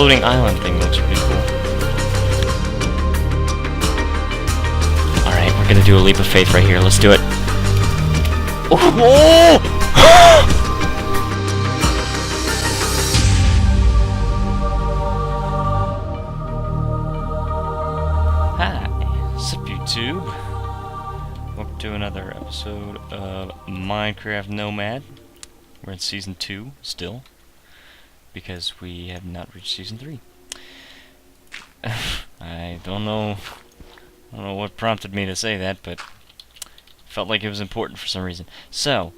floating island thing looks pretty cool. Alright, we're gonna do a leap of faith right here. Let's do it. Oh! Hi, what's up YouTube? Welcome to another episode of Minecraft Nomad. We're in Season 2 still, because we have not reached Season 3. I don't know what prompted me to say that, but felt like it was important for some reason. So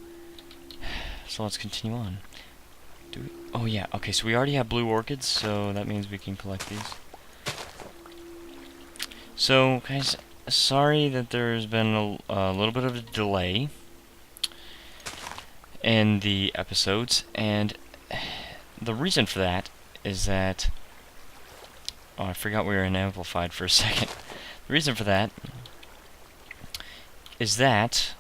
let's continue on. Oh yeah, okay, so we already have blue orchids, so that means we can collect these. So, guys, sorry that there's been a little bit of a delay in the episodes, and the reason for that is that... Oh, I forgot we were in Amplified for a second. The reason for that is that...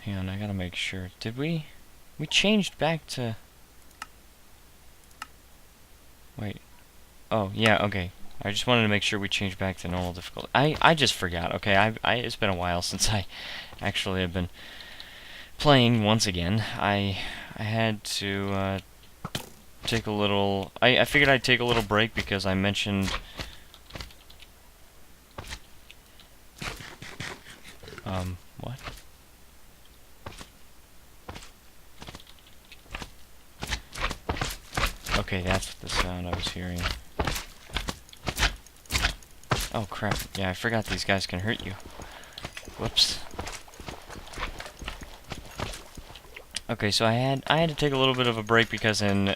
Hang on, I gotta make sure. Did we... We changed back to... Wait. Oh, yeah, okay. I just wanted to make sure we changed back to normal difficulty. I just forgot. Okay, it's been a while since I actually have been playing once again. I had to take a little... I figured I'd take a little break because I mentioned... what? Okay, that's the sound I was hearing. Oh crap, yeah, I forgot these guys can hurt you. Whoops. Okay, so I had to take a little bit of a break because in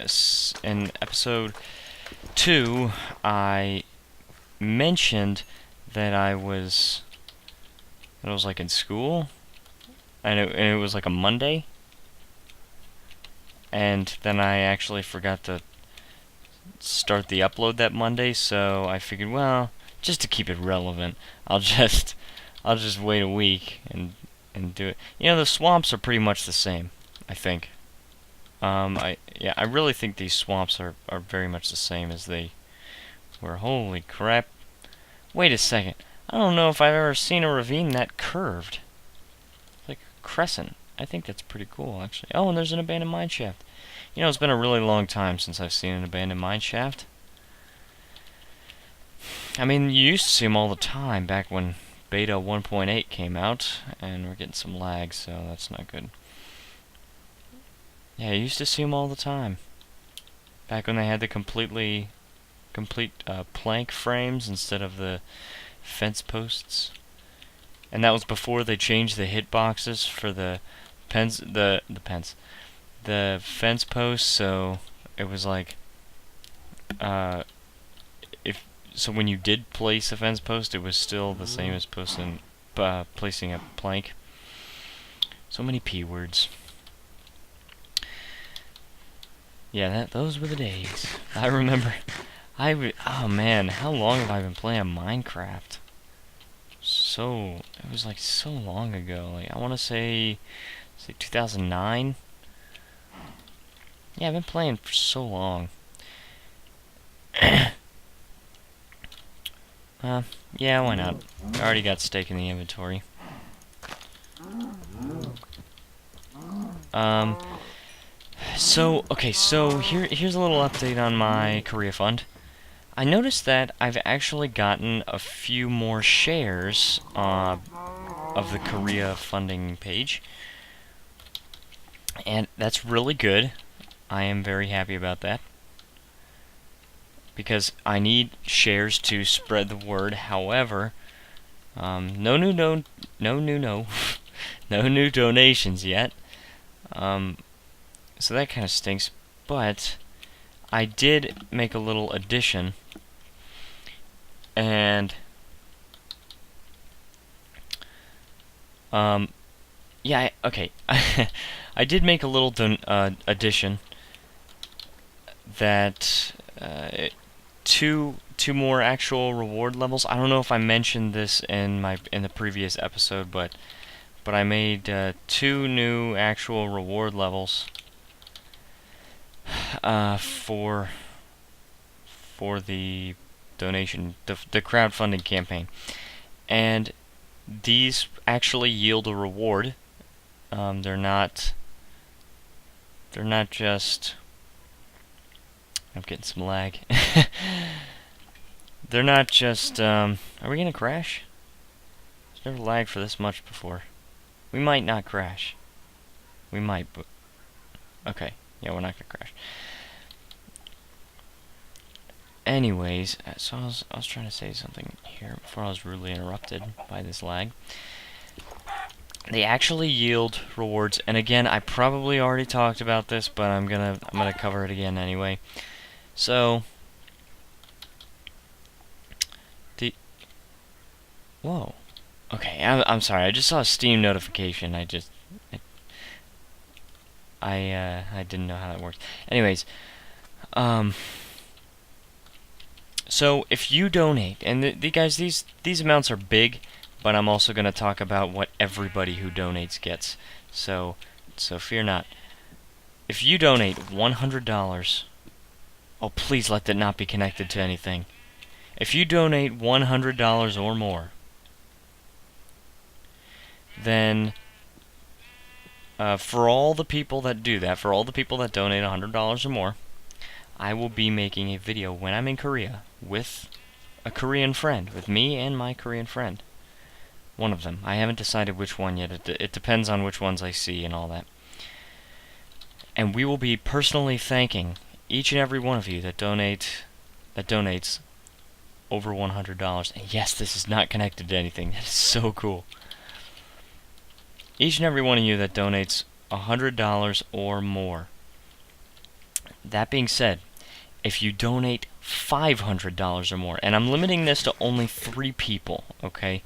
episode 2 I mentioned that I was like in school, and it was like a Monday, and then I actually forgot to start the upload that Monday, so I figured, well, just to keep it relevant, I'll just wait a week and do it. You know, the swamps are pretty much the same, I think. I really think these swamps are very much the same as they were. Holy crap. Wait a second. I don't know if I've ever seen a ravine that curved. Like a crescent. I think that's pretty cool, actually. Oh, and there's an abandoned mine shaft. You know, it's been a really long time since I've seen an abandoned mine shaft. I mean, you used to see them all the time back when Beta 1.8 came out, and we're getting some lag, so that's not good. Yeah, you used to see them all the time. Back when they had the complete plank frames instead of the fence posts. And that was before they changed the hitboxes for the fence posts, so it was like so when you did place a fence post, it was still the same as placing a plank. So many P words. Yeah, those were the days. I remember. Oh man, how long have I been playing Minecraft? It was like so long ago. Like, I want to say 2009. Yeah, I've been playing for so long. Yeah, why not? I already got steak in the inventory. So here's a little update on my Korea fund. I noticed that I've actually gotten a few more shares of the Korea funding page, and that's really good. I am very happy about that, because I need shares to spread the word. However, no new donations yet. So that kind of stinks. But I did make a little addition, and yeah, okay. I did make a little addition that two more actual reward levels. I don't know if I mentioned this in the previous episode, but I made 2 new actual reward levels for for the donation, the crowdfunding campaign, and these actually yield a reward. They're not just. I'm getting some lag. They're not just. Are we gonna crash? There's never lagged for this much before. We might not crash. We might, but okay. Yeah, we're not gonna crash. Anyways, so I was trying to say something here before I was rudely interrupted by this lag. They actually yield rewards, and again, I probably already talked about this, but I'm gonna cover it again anyway. So whoa. Okay, I'm sorry. I just saw a Steam notification. I didn't know how that works. Anyways, so if you donate, and guys, these amounts are big, but I'm also going to talk about what everybody who donates gets. So fear not. If you donate $100, oh please let that not be connected to anything. If you donate $100 or more, then for all the people that do that, for all the people that donate $100 or more, I will be making a video when I'm in Korea with a Korean friend, with me and my Korean friend. One of them. I haven't decided which one yet. It depends on which ones I see and all that. And we will be personally thanking each and every one of you that donates over $100. And yes, this is not connected to anything. That is so cool. Each and every one of you that donates $100 or more. That being said, if you donate $500 or more, and I'm limiting this to only 3 people, okay?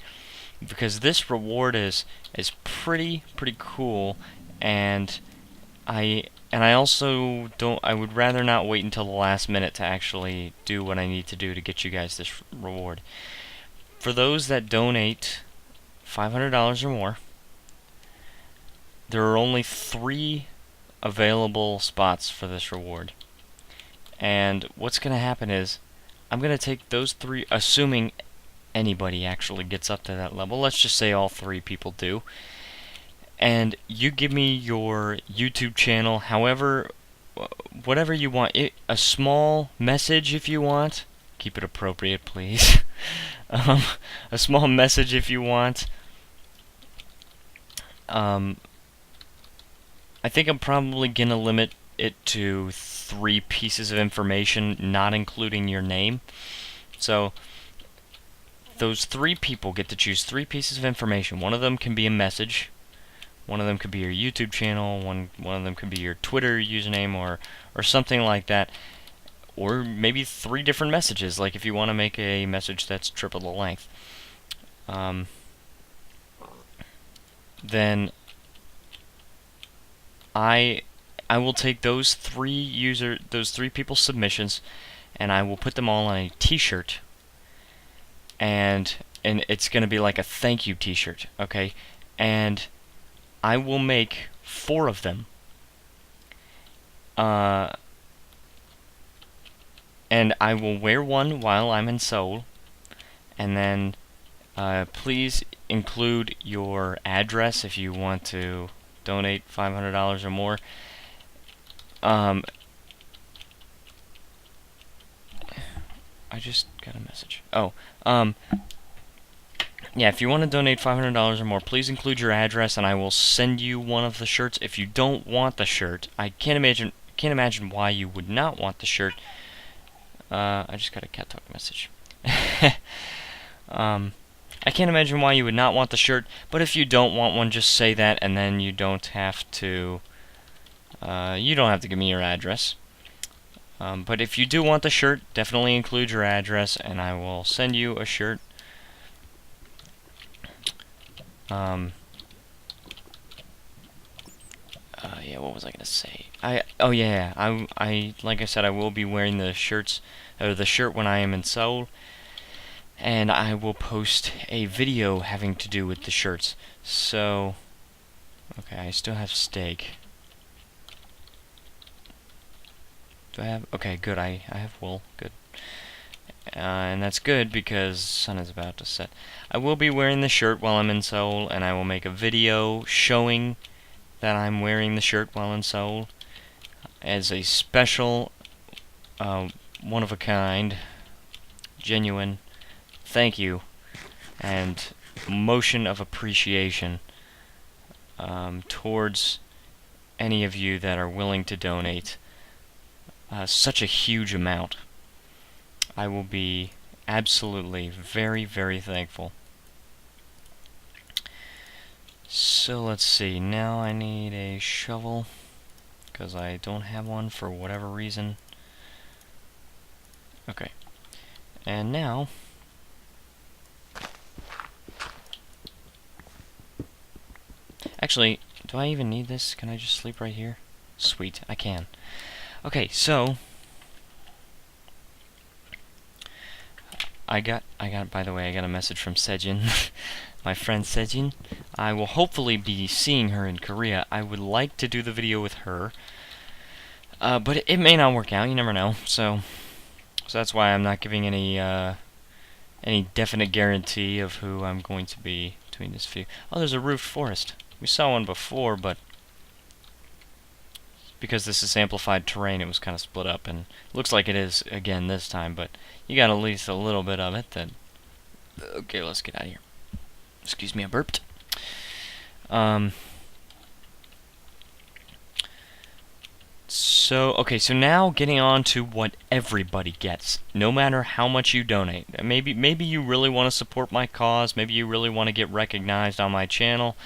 Because this reward is pretty cool, and I also I would rather not wait until the last minute to actually do what I need to do to get you guys this reward. For those that donate $500 or more, there are only 3 available spots for this reward. And what's going to happen is, I'm going to take those 3, assuming anybody actually gets up to that level. Let's just say all 3 people do. And you give me your YouTube channel, however, whatever you want. A small message if you want. Keep it appropriate, please. A small message if you want. I think I'm probably going to limit it to 3 pieces of information, not including your name. So, those 3 people get to choose 3 pieces of information. One of them can be a message. One of them could be your YouTube channel. One of them could be your Twitter username or something like that. Or maybe 3 different messages, like if you want to make a message that's triple the length. Then I will take those 3 people's submissions, and I will put them all on a T-shirt, and it's going to be like a thank you T-shirt, okay? And I will make 4 of them, and I will wear one while I'm in Seoul, and then please include your address if you want to donate $500 or more. I just got a message. Oh, yeah, if you want to donate $500 or more, please include your address, and I will send you one of the shirts. If you don't want the shirt, I can't imagine why you would not want the shirt. I just got a cat talk message. I can't imagine why you would not want the shirt, but if you don't want one, just say that, and then you don't have to give me your address. But if you do want the shirt, definitely include your address, and I will send you a shirt. Yeah, what was I gonna say? I like I said, I will be wearing the shirt when I am in Seoul, and I will post a video having to do with the shirts. So, okay, I still have steak. Do I have? Okay, good. I have wool. Good. and that's good because the sun is about to set. I will be wearing the shirt while I'm in Seoul, and I will make a video showing that I'm wearing the shirt while in Seoul as a special, one-of-a-kind, genuine thank you and motion of appreciation towards any of you that are willing to donate such a huge amount. I will be absolutely very, very thankful. So let's see, now I need a shovel because I don't have one for whatever reason. Okay, and now actually, do I even need this? Can I just sleep right here? Sweet, I can. Okay, so I got by the way, I got a message from Sejin, my friend Sejin. I will hopefully be seeing her in Korea. I would like to do the video with her, but it may not work out. You never know. So that's why I'm not giving any definite guarantee of who I'm going to be doing this video. Oh, there's a roofed forest. We saw one before, but because this is amplified terrain, it was kind of split up, and it looks like it is again this time, but you got at least a little bit of it. Then, okay, let's get out of here. Excuse me, I burped. So now getting on to what everybody gets, no matter how much you donate. Maybe you really want to support my cause, maybe you really want to get recognized on my channel,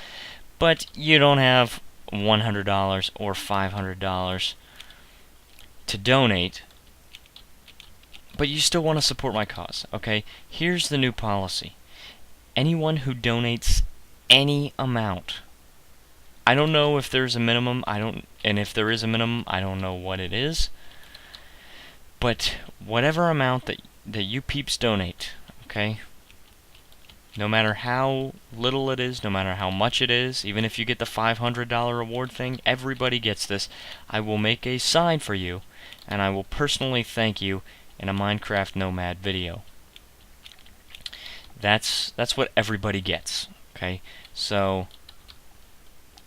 but you don't have $100 or $500 to donate, but you still want to support my cause, okay? Here's the new policy. Anyone who donates any amount, I don't know if there's a minimum, and if there is a minimum, I don't know what it is, but whatever amount that you peeps donate, okay? No matter how little it is, no matter how much it is, even if you get the $500 reward thing, everybody gets this. I will make a sign for you, and I will personally thank you in a Minecraft Nomad video. That's what everybody gets, okay? So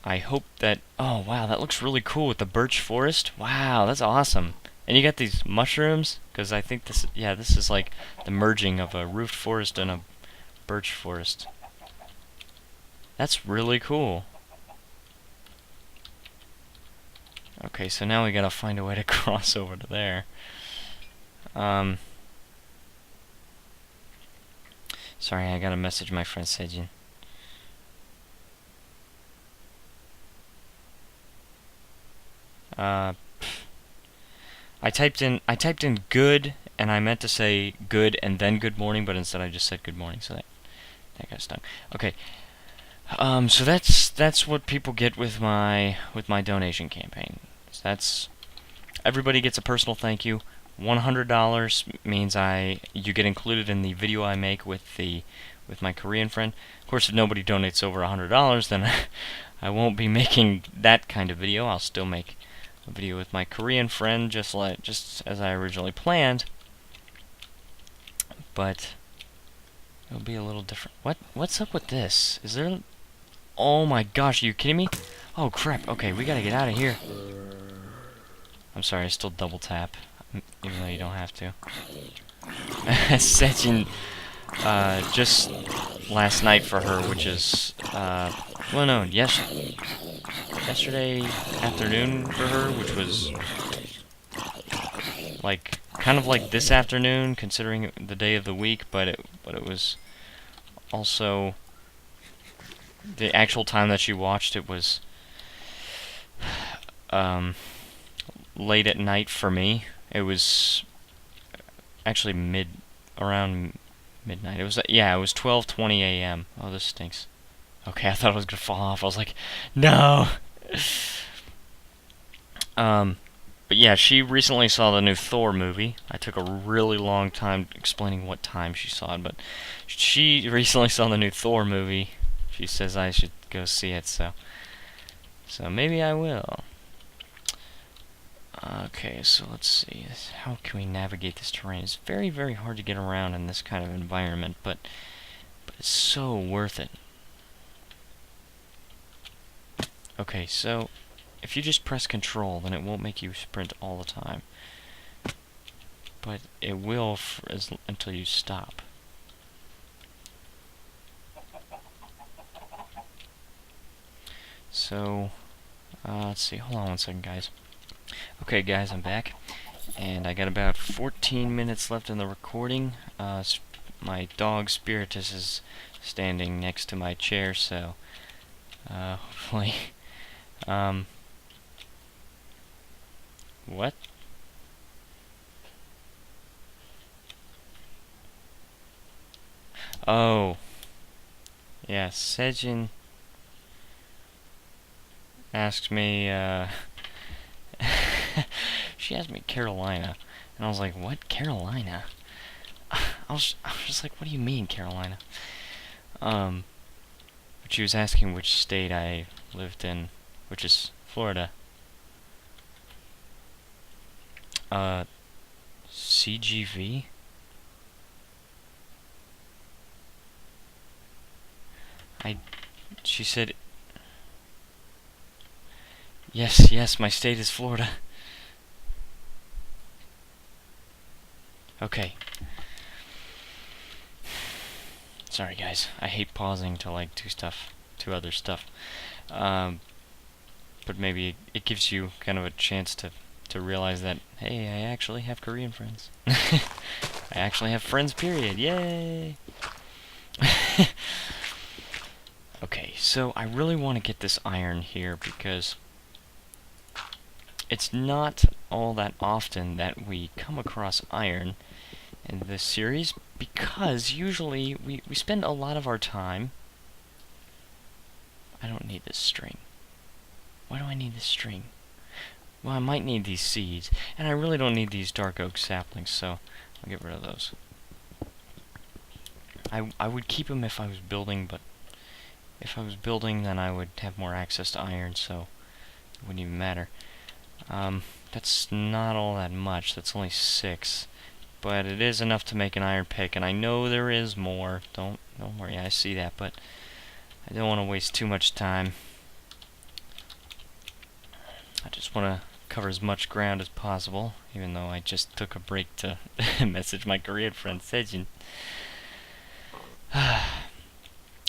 I hope that... Oh, wow, that looks really cool with the birch forest. Wow, that's awesome. And you got these mushrooms, because I think this is like the merging of a roofed forest and a birch forest. That's really cool. Okay, so now we gotta find a way to cross over to there. Sorry, I gotta message my friend Sejin. I typed in good, and I meant to say good and then good morning, but instead I just said good morning, so that got stung. Okay. So that's what people get with my donation campaign. So that's everybody gets a personal thank you. $100 means you get included in the video I make with my Korean friend. Of course, if nobody donates over $100, then I won't be making that kind of video. I'll still make a video with my Korean friend, just as I originally planned. But it'll be a little different. What's up with this? Is there... Oh my gosh, are you kidding me? Oh crap, okay, we gotta get out of here. I'm sorry, I still double tap, even though you don't have to. Sejin, just last night for her, which is, well no, yesterday afternoon for her, which was, like, kind of like this afternoon, considering the day of the week, but it was also... The actual time that she watched it was late at night for me. It was actually around midnight. It was it was 12:20 a.m. Oh, this stinks. Okay, I thought it was gonna fall off. I was like, no. But yeah, she recently saw the new Thor movie. I took a really long time explaining what time she saw it, but she recently saw the new Thor movie. She says I should go see it, so maybe I will. Okay, so let's see. How can we navigate this terrain? It's very, very hard to get around in this kind of environment, but it's so worth it. Okay, so if you just press control, then it won't make you sprint all the time. But it will until you stop. So, let's see. Hold on one second, guys. Okay, guys, I'm back. And I got about 14 minutes left in the recording. My dog, Spiritus, is standing next to my chair, so hopefully... What? Oh. Yeah, Sejin asked me, she asked me Carolina, and I was like, what? Carolina? I was just like, what do you mean, Carolina? But she was asking which state I lived in, which is Florida. CGV? She said, yes, my state is Florida. Okay. Sorry, guys. I hate pausing to, like, do other stuff. But maybe it gives you kind of a chance to realize that, hey, I actually have Korean friends. I actually have friends, period. Yay! Okay, so I really want to get this iron here because it's not all that often that we come across iron in this series, because usually we spend a lot of our time... I don't need this string. Why do I need this string? Well, I might need these seeds, and I really don't need these dark oak saplings, so I'll get rid of those. I would keep them if I was building, but if I was building, then I would have more access to iron, so it wouldn't even matter. That's not all that much. That's only 6. But it is enough to make an iron pick, and I know there is more. Don't worry, I see that, but I don't want to waste too much time. I just want to cover as much ground as possible, even though I just took a break to message my Korean friend Sejin.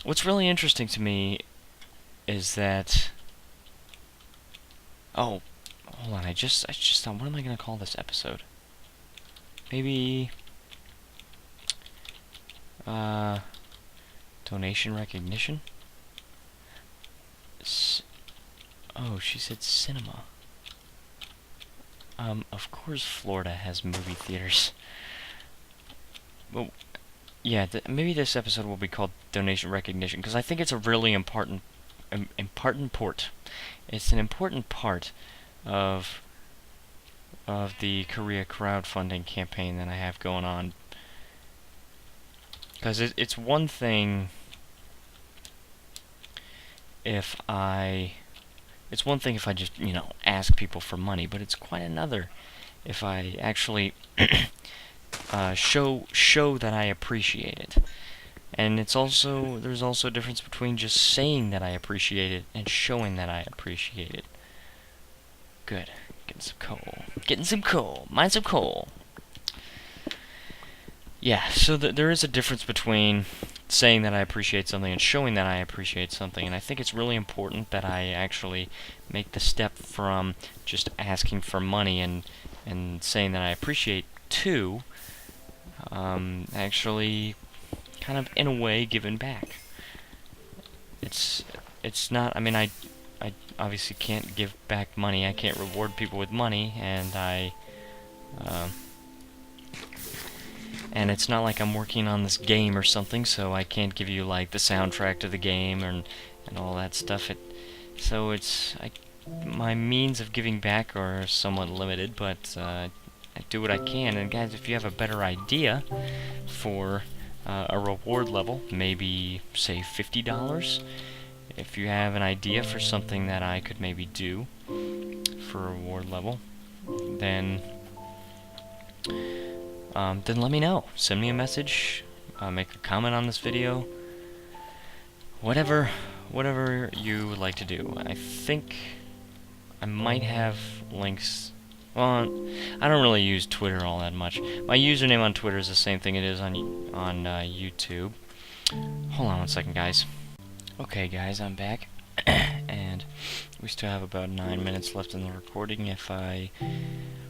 What's really interesting to me is that... Oh, hold on, I just thought, what am I going to call this episode? Maybe... donation recognition? Oh, she said cinema. Of course Florida has movie theaters. Well, yeah, maybe this episode will be called Donation Recognition, because I think it's a really important port. It's an important part of the Korea crowdfunding campaign that I have going on. Because it's one thing if I just, ask people for money, but it's quite another if I actually show that I appreciate it. And there's also a difference between just saying that I appreciate it and showing that I appreciate it. Good. Getting some coal. Mine some coal. Yeah, so there is a difference between saying that I appreciate something and showing that I appreciate something, and I think it's really important that I actually make the step from just asking for money and saying that I appreciate to actually kind of in a way giving back. It's not, I mean, I obviously can't give back money. I can't reward people with money, and and it's not like I'm working on this game or something, so I can't give you like the soundtrack to the game and all that stuff. So my means of giving back are somewhat limited, but I do what I can. And guys, if you have a better idea for a reward level, maybe say $50. If you have an idea for something that I could maybe do for a reward level, then let me know. Send me a message, make a comment on this video, whatever you would like to do. I think I might have links. Well, I don't really use Twitter all that much. My username on Twitter is the same thing it is on YouTube. Hold on one second, guys. Okay, guys, I'm back, and we still have about 9 minutes left in the recording, if I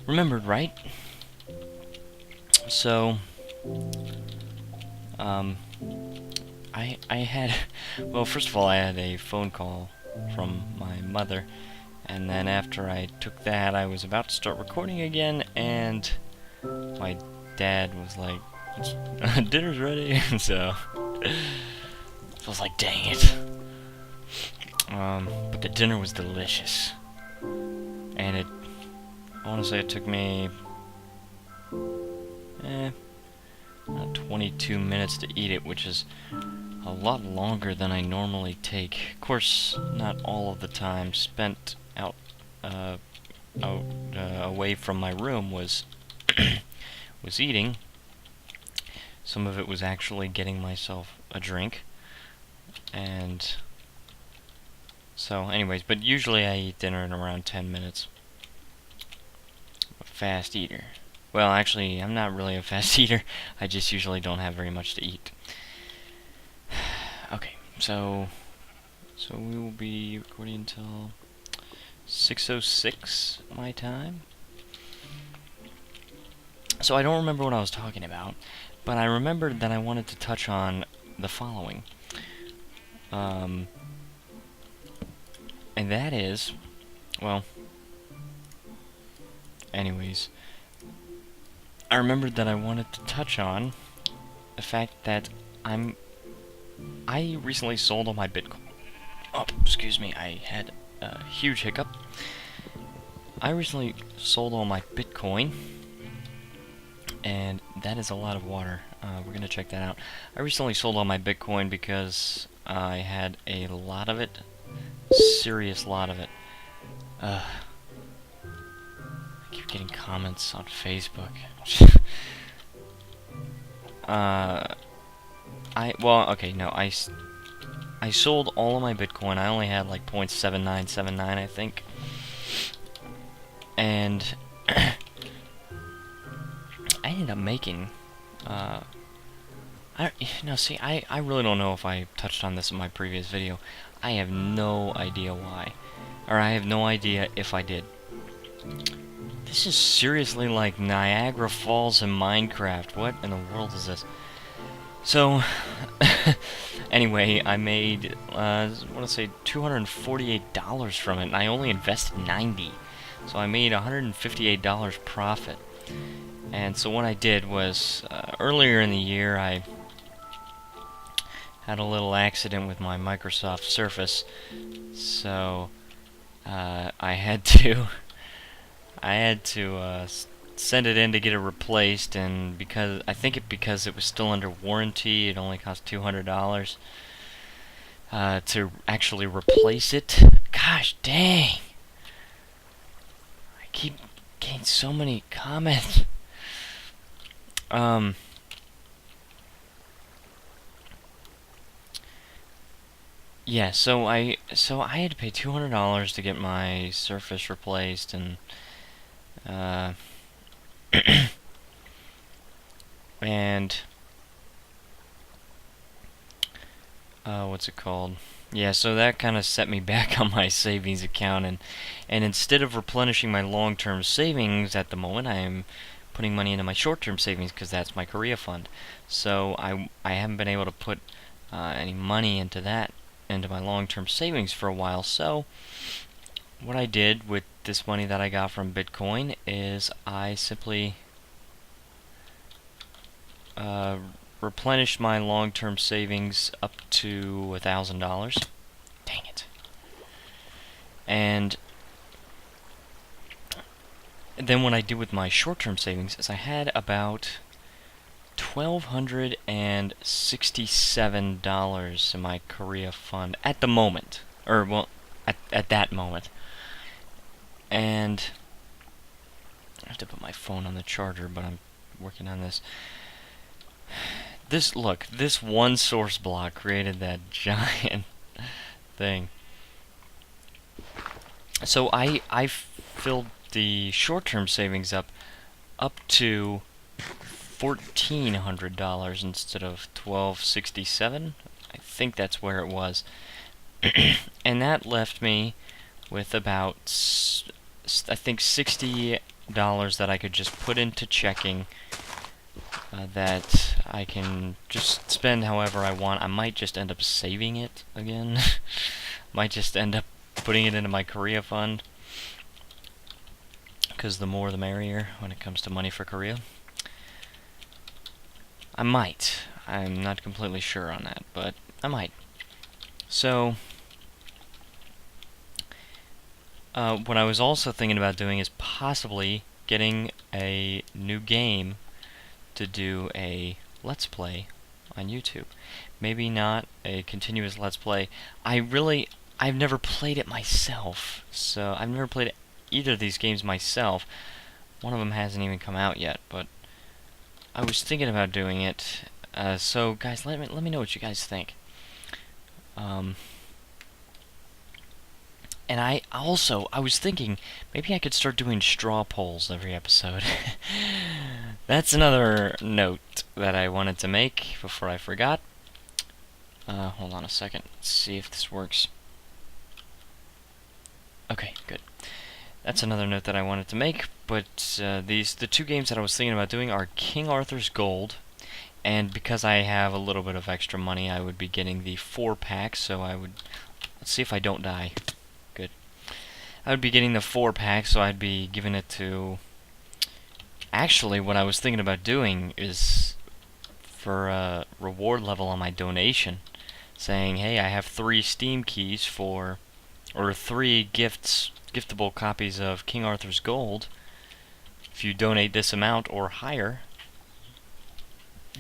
remembered right. So, I had, well, first of all, I had a phone call from my mother, and then after I took that, I was about to start recording again, and my dad was like, dinner's ready, so I was like, dang it. But the dinner was delicious, and I want to say it took me 22 minutes to eat it, which is a lot longer than I normally take. Of course, not all of the time spent out away from my room was was eating. Some of it was actually getting myself a drink, and so anyways, but usually I eat dinner in around 10 minutes. I'm a fast eater. Well, actually, I'm not really a fast eater. I just usually don't have very much to eat. Okay, so we will be recording until 6:06 my time. So I don't remember what I was talking about, but I remembered that I wanted to touch on the following. And that is, well, anyways, I remembered that I wanted to touch on the fact that I recently sold all my Bitcoin. Oh, excuse me, I had a huge hiccup. I recently sold all my Bitcoin, and that is a lot of water. We're gonna check that out. I recently sold all my Bitcoin because I had a lot of it. Serious lot of it. I keep getting comments on Facebook. I sold all of my Bitcoin. I only had like 0.7979, I think. And I ended up making I really don't know if I touched on this in my previous video. I have no idea why. Or I have no idea if I did. This is seriously like Niagara Falls in Minecraft. What in the world is this? So, anyway, I made, I want to say $248 from it, and I only invested $90. So I made $158 profit. And so what I did was, earlier in the year, I had a little accident with my Microsoft Surface, so I had to send it in to get it replaced, and because it was still under warranty, it only cost $200 to actually replace it. Gosh dang! I keep getting so many comments. Yeah, so I had to pay $200 to get my Surface replaced, and and what's it called? Yeah, so that kind of set me back on my savings account, and instead of replenishing my long-term savings at the moment, I am putting money into my short-term savings because that's my Korea fund. So I haven't been able to put any money into my long-term savings for a while. So what I did with this money that I got from Bitcoin is I simply replenished my long-term savings up to $1,000. Dang it. And then what I did with my short-term savings is I had about $1,267 in my Korea fund at the moment, or well, at that moment. And I have to put my phone on the charger, but I'm working on this. Look, this one source block created that giant thing. So I filled the short-term savings up to $1,400 instead of $1,267. I think that's where it was. And that left me with about, I think, $60 that I could just put into checking, that I can just spend however I want. I might just end up saving it again. Might just end up putting it into my Korea fund, because the more the merrier when it comes to money for Korea. I might. I'm not completely sure on that, but I might. So, what I was also thinking about doing is possibly getting a new game to do a Let's Play on YouTube. Maybe not a continuous Let's Play. I've never played it myself, so I've never played either of these games myself. One of them hasn't even come out yet, but I was thinking about doing it. So guys, let me know what you guys think. And I was thinking maybe I could start doing straw polls every episode. That's another note that I wanted to make before I forgot. Hold on a second. Let's see if this works. Okay, good. That's another note that I wanted to make, but the two games that I was thinking about doing are King Arthur's Gold, and because I have a little bit of extra money, I would be getting the 4-pack, so let's see if I don't die. Good. I would be getting the 4-pack, so I'd be giving it to... Actually, what I was thinking about doing is, for a reward level on my donation, saying, hey, I have 3 Steam keys for... or 3 giftable copies of King Arthur's Gold. If you donate this amount or higher,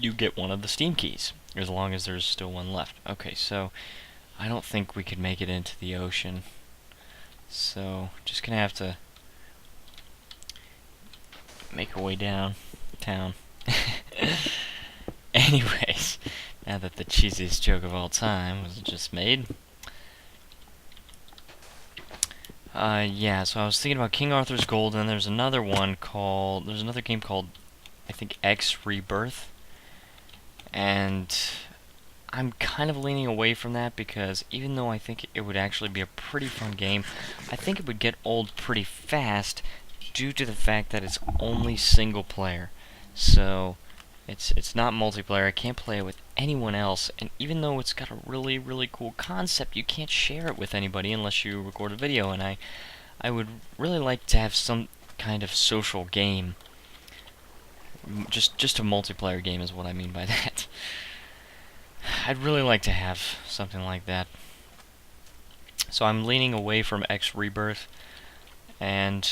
you get one of the Steam keys, as long as there's still one left. Okay, so I don't think we could make it into the ocean, so just gonna have to make our way downtown. Anyways, now that the cheesiest joke of all time was just made. Yeah, so I was thinking about King Arthur's Gold, and there's another game called, I think, X Rebirth. And I'm kind of leaning away from that, because even though I think it would actually be a pretty fun game, I think it would get old pretty fast due to the fact that it's only single player. So, it's not multiplayer. I can't play it with anyone else, and even though it's got a really, really cool concept, you can't share it with anybody unless you record a video, and I would really like to have some kind of social game. Just a multiplayer game is what I mean by that. I'd really like to have something like that. So I'm leaning away from X Rebirth, and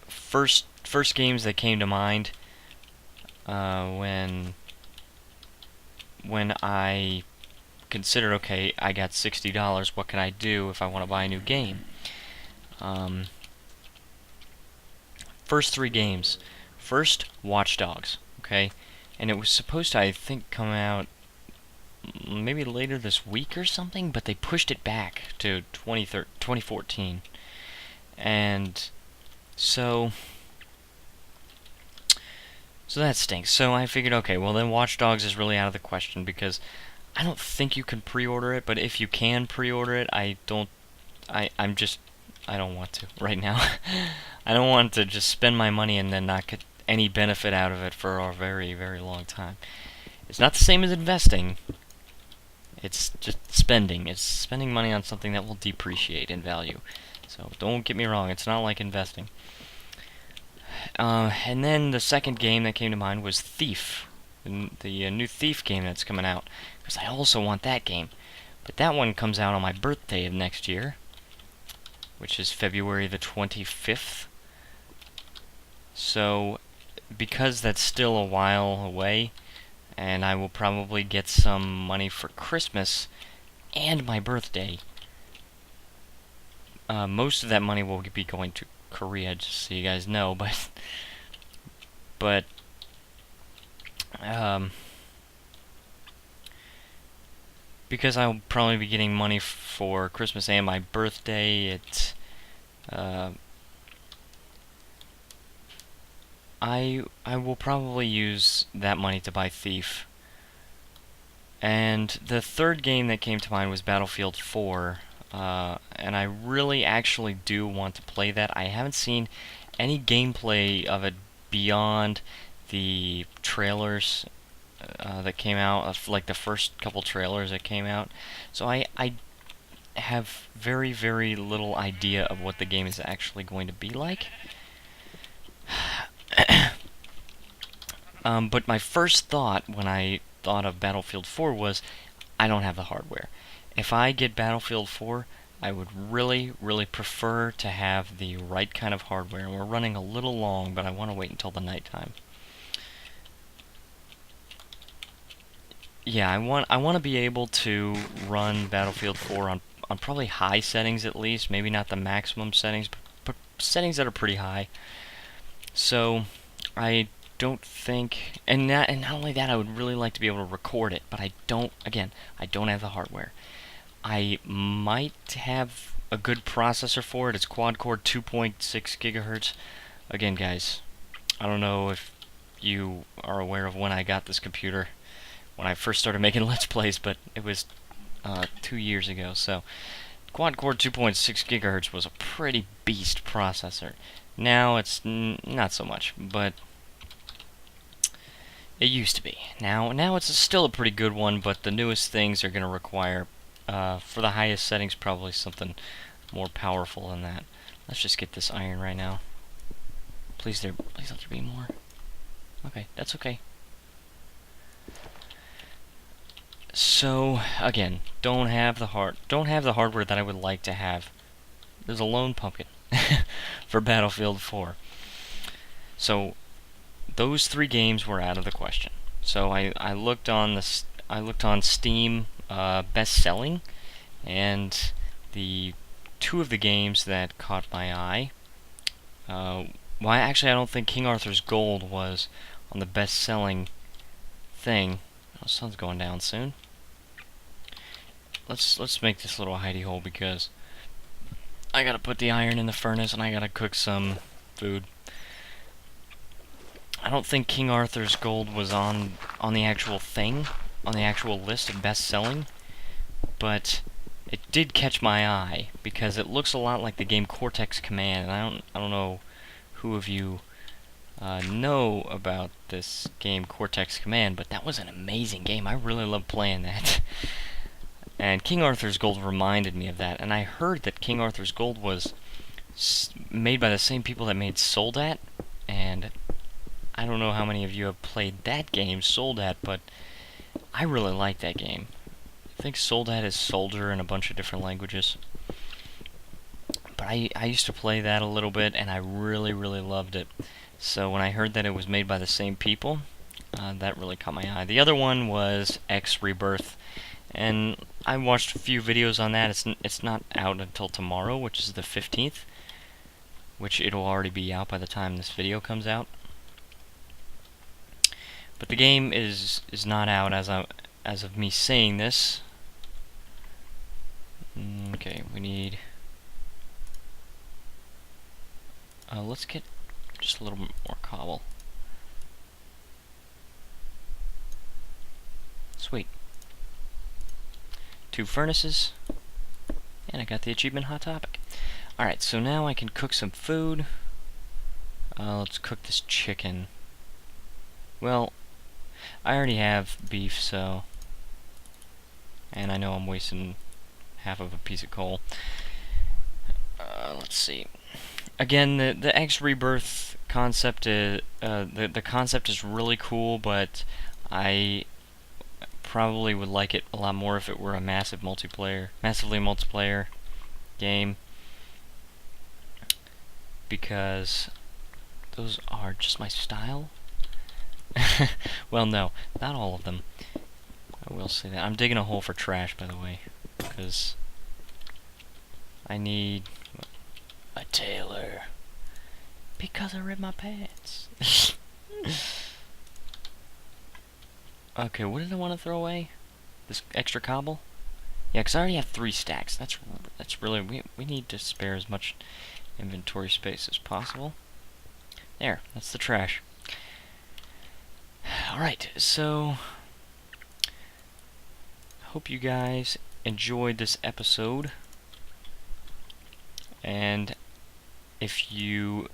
first games that came to mind when I considered, okay, I got $60, what can I do if I want to buy a new game? First 3 games. First, Watch Dogs, okay? And it was supposed to, I think, come out maybe later this week or something, but they pushed it back to 2014. And so that stinks. So I figured, okay, well then Watch Dogs is really out of the question, because I don't think you can pre-order it, but if you can pre-order it, I don't want to right now. I don't want to just spend my money and then not get any benefit out of it for a very, very long time. It's not the same as investing. It's just spending. It's spending money on something that will depreciate in value. So don't get me wrong, it's not like investing. And then the second game that came to mind was Thief, the new Thief game that's coming out, because I also want that game. But that one comes out on my birthday of next year, which is February the 25th. So, because that's still a while away, and I will probably get some money for Christmas and my birthday, most of that money will be going to Korea, just so you guys know, but But because I'll probably be getting money for Christmas and my birthday, I will probably use that money to buy Thief. And the third game that came to mind was Battlefield 4, and I really actually do want to play that. I haven't seen any gameplay of it beyond the trailers that came out, like the first couple trailers that came out. So I have very, very little idea of what the game is actually going to be like. But my first thought when I thought of Battlefield 4 was, I don't have the hardware. If I get Battlefield 4, I would really, really prefer to have the right kind of hardware. We're running a little long, but I want to wait until the nighttime. Yeah, I want to be able to run Battlefield 4 on probably high settings at least, maybe not the maximum settings, but settings that are pretty high. So I don't think, and not only that, I would really like to be able to record it, but I don't have the hardware. I might have a good processor for it. It's quad-core 2.6 gigahertz. Again, guys, I don't know if you are aware of when I got this computer, when I first started making Let's Plays, but it was 2 years ago, so quad-core 2.6 gigahertz was a pretty beast processor. Now it's not so much, but it used to be. Now it's still a pretty good one, but the newest things are going to require, for the highest settings, probably something more powerful than that. Let's just get this iron right now. Please let there be more. Okay, that's okay. So again, don't have the hardware that I would like to have. There's a lone pumpkin for Battlefield 4. So those 3 games were out of the question. So I looked on Steam best selling, and the 2 of the games that caught my eye. Well, actually, I don't think King Arthur's Gold was on the best selling thing. Oh, sun's going down soon. Let's make this little hidey hole because I gotta put the iron in the furnace and I gotta cook some food. I don't think King Arthur's Gold was on the actual thing, on the actual list of best selling, but it did catch my eye because it looks a lot like the game Cortex Command, and I don't know who of you know about this game Cortex Command, but that was an amazing game. I really loved playing that. And King Arthur's Gold reminded me of that, and I heard that King Arthur's Gold was made by the same people that made Soldat, and I don't know how many of you have played that game, Soldat, but I really like that game. I think Soldat is soldier in a bunch of different languages. But I used to play that a little bit, and I really, really loved it. So when I heard that it was made by the same people, that really caught my eye. The other one was X Rebirth, and I watched a few videos on that. It's not out until tomorrow, which is the 15th, which it'll already be out by the time this video comes out. But the game is not out as of me saying this. Okay, we need. Let's get just a little bit more cobble. Sweet. 2 furnaces, and I got the achievement Hot Topic. Alright, so now I can cook some food. Let's cook this chicken. Well, I already have beef, so... And I know I'm wasting half of a piece of coal. Let's see. Again, the X Rebirth concept is... the concept is really cool, but I probably would like it a lot more if it were a massively multiplayer game, because those are just my style. Well, no, not all of them. I will say that. I'm digging a hole for trash, by the way, because I need a tailor, because I ripped my pants. Okay, what did I want to throw away? This extra cobble? Yeah, because I already have 3 stacks. That's really... We need to spare as much inventory space as possible. There, that's the trash. Alright, so... hope you guys enjoyed this episode. And if you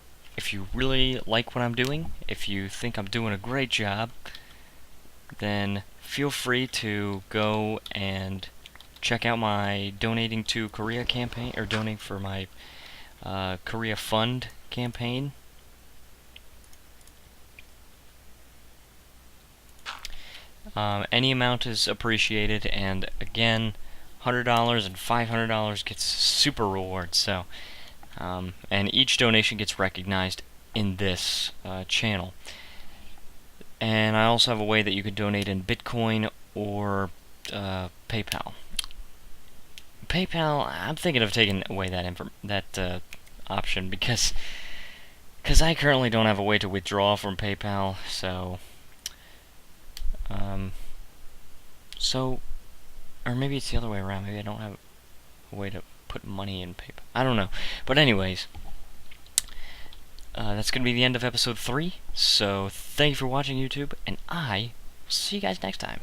really like what I'm doing, if you think I'm doing a great job, then feel free to go and check out my Donating to Korea campaign, or donating for my Korea Fund campaign. Any amount is appreciated, and again, $100 and $500 gets super rewards. So, and each donation gets recognized in this channel. And I also have a way that you can donate in Bitcoin or PayPal. PayPal, I'm thinking of taking away that option because I currently don't have a way to withdraw from PayPal. Or maybe it's the other way around. Maybe I don't have a way to put money in PayPal. I don't know. But anyways, that's going to be the end of episode 3. So thank you for watching, YouTube, and I will see you guys next time.